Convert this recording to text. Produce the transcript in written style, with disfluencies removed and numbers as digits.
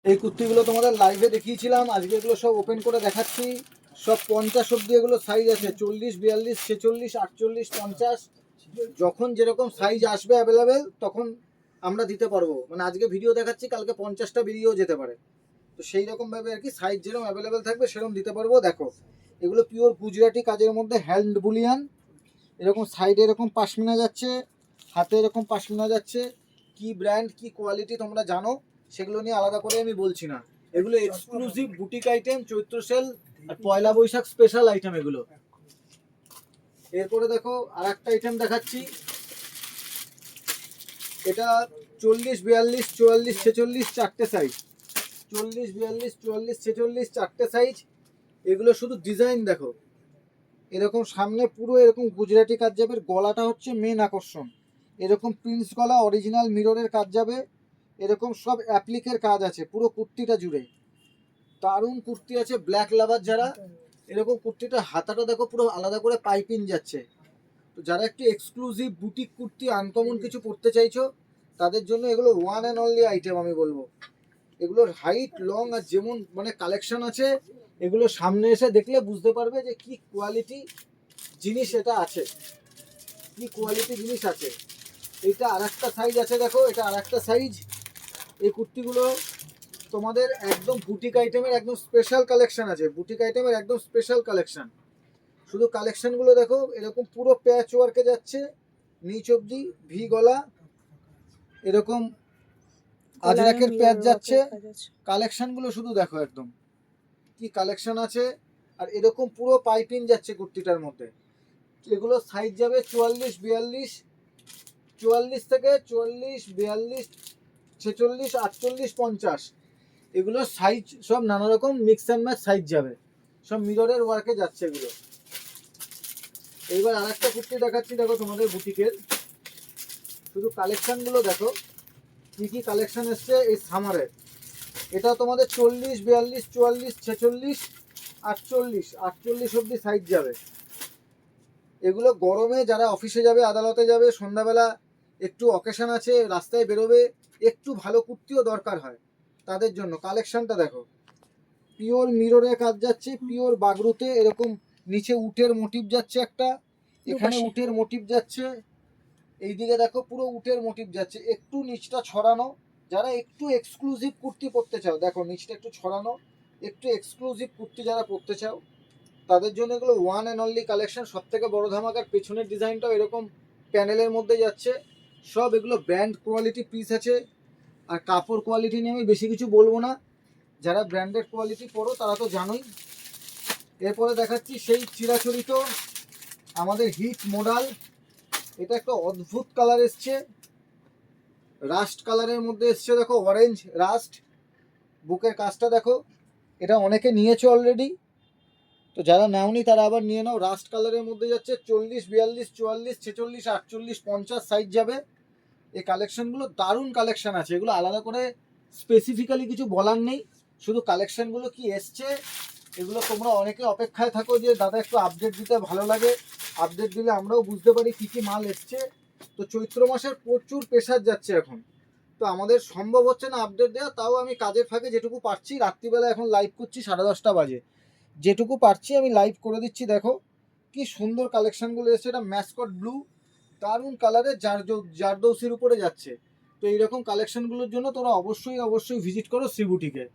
এই কুর্তিগুলো তোমাদের লাইভে দেখিয়েছিলাম, আজকে এগুলো সব ওপেন করে দেখাচ্ছি। সব 50 অব্দি এগুলো সাইজ আছে, 40, 42, 46, 48, 50। যখন যেরকম সাইজ আসবে অ্যাভেলেবেল তখন আমরা দিতে পারবো। মানে আজকে ভিডিও দেখাচ্ছি, কালকে 50টা বেরিয়েও যেতে পারে। তো সেই রকমভাবে আর কি সাইজ যেরকম অ্যাভেলেবেল থাকবে সেরকম দিতে পারবো। দেখো এগুলো পিওর গুজরাটি কাজের মধ্যে হ্যান্ড বুলিয়ান। এরকম সাইডে এরকম পাশমিনা যাচ্ছে, হাতে এরকম পাশমিনা যাচ্ছে। কি ব্র্যান্ড কি কোয়ালিটি তোমরা জানো, সেগুলো নিয়ে আলাদা করে আমি বলছি না। এগুলো এক্সক্লুসিভ বুটিক আইটেম, চৈত্র সেল আর পয়লা বৈশাখ স্পেশাল আইটেম এগুলো। এরপরে দেখো আর একটা আইটেম দেখাচ্ছি। এটা 40, 42, 44, 46 চারটে সাইজ। 40, 42, 44, 46 চারটে সাইজ। এগুলো শুধু ডিজাইন দেখো, এরকম সামনে পুরো এরকম গুজরাটি কাজ যাবে। গলাটা হচ্ছে মেন আকর্ষণ, এরকম প্রিন্স গলা, অরিজিনাল মিররের কাজ যাবে। এরকম সব অ্যাপ্লিকের কাজ আছে পুরো কুর্তিটা জুড়ে। দারুণ কুর্তি আছে ব্ল্যাক লাভার যারা, এরকম কুর্তিটা হাতাটা দেখো পুরো আলাদা করে পাইপিং যাচ্ছে। তো যারা একটু এক্সক্লুসিভ বুটিক কুর্তি আনকমন কিছু পড়তে চাইছো তাদের জন্য এগুলো ওয়ান অ্যান্ড অনলি আইটেম আমি বলবো। এগুলোর হাইট লং আর যেমন মানে কালেকশন আছে, এগুলো সামনে এসে দেখলে বুঝতে পারবে যে কি কোয়ালিটি জিনিস এটা আছে, কি কোয়ালিটি জিনিস আছে। এটা আর একটা সাইজ আছে, দেখো এটা আর একটা সাইজ। এই কুর্তিগুলো তোমাদের একদম বুটিক আইটেমের একদম স্পেশাল কালেকশন আছে, বুটিক আইটেমের একদম স্পেশাল কালেকশন। শুধু কালেকশনগুলো দেখো, এরকম পুরো প্যাচ ওয়ার্কে যাচ্ছে নিচ অব্দি, ভি গলা, এরকম আজরাকের প্যাচ যাচ্ছে। কালেকশনগুলো শুধু দেখো একদম কি কালেকশন আছে। আর এরকম পুরো পাইপিং যাচ্ছে কুর্তিটার মধ্যে। এগুলো সাইজ যাবে 44, 42, 44 থেকে 44, 42, 46, 48, 50। এগুলো সাইজ সব নানা রকম মিক্স অ্যান্ড ম্যাচ সাইজ যাবে, সব মিররের ওয়ার্কে যাচ্ছে এগুলো। এইবার আর একটা কুর্তি দেখাচ্ছি, দেখো তোমাদের বুটিকের শুধু কালেকশনগুলো দেখো কি কি কালেকশন এসছে এই সামারের। এটা তোমাদের 40, 42, 44, 46, 48, 48 অব্দি সাইজ যাবে। এগুলো গরমে যারা অফিসে যাবে, আদালতে যাবে, সন্ধ্যাবেলা একটু অকেশন আছে, রাস্তায় বেরোবে, একটু ভালো কুর্তিও দরকার হয় তাদের জন্য। কালেকশনটা দেখো, পিওর মিররের কাজ যাচ্ছে, পিওর বাগরুতে এরকম নিচে উটের মোটিভ যাচ্ছে একটা, এখানে উটের মোটিভ যাচ্ছে, এইদিকে দেখো পুরো উটের মোটিভ যাচ্ছে, একটু নিচটা ছড়ানো। যারা একটু এক্সক্লুসিভ কুর্তি পরতে চাও, দেখো নিচটা একটু ছড়ানো, একটু এক্সক্লুসিভ কুর্তি যারা পরতে চাও তাদের জন্য এগুলো ওয়ান অ্যান্ড অনলি কালেকশন। সব থেকে বড় ধামাকার পেছনের ডিজাইনটাও এরকম প্যানেলের মধ্যে যাচ্ছে। সব এগুলো ব্র্যান্ড কোয়ালিটি পিস আছে। আর কাপড় কোয়ালিটি নিয়ে আমি বেশি কিছু বলবো না, যারা ব্র্যান্ডেড কোয়ালিটি পরো তারা তো জানোই। এরপরে দেখাচ্ছি সেই চিরাচরিত আমাদের হিট মডেল। এটা একটা অদ্ভুত কালার এসছে, রাস্ট কালারের মধ্যে এসছে, দেখো অরেঞ্জ রাস্ট। বুকের কাজটা দেখো, এটা অনেকে নিয়েছে অলরেডি, তো যারা নেওনি তারা আবার নিয়ে নাও। রাস্ট কালারের মধ্যে যাচ্ছে, 40, 42, 44, 46, 48, 50 সাইজ যাবে। এই কালেকশনগুলো দারুণ কালেকশন আছে, এগুলো আলাদা করে স্পেসিফিক্যালি কিছু বলার নেই। শুধু কালেকশনগুলো কি এসছে এগুলো তোমরা অনেকে অপেক্ষায় থাকো যে দাদা একটু আপডেট দিতে ভালো লাগে, আপডেট দিলে আমরাও বুঝতে পারি কী কী মাল এসছে। তো চৈত্র মাসের প্রচুর প্রেশার যাচ্ছে এখন, তো আমাদের সম্ভব হচ্ছে না আপডেট দেওয়া। তাও আমি কাজের ফাঁকে যেটুকু পারছি, রাত্রিবেলা এখন লাইভ করছি 10:30 বাজে, যেটুকু পারছি আমি লাইভ করে দিচ্ছি। দেখো কি সুন্দর কালেকশনগুলো এসছে, এটা ম্যাসকট ব্লু, দারুণ কালারে জারদৌসির উপরে যাচ্ছে। তো এইরকম কালেকশনগুলোর জন্য তোমরা অবশ্যই অবশ্যই ভিজিট করো শ্রী বুটিকে।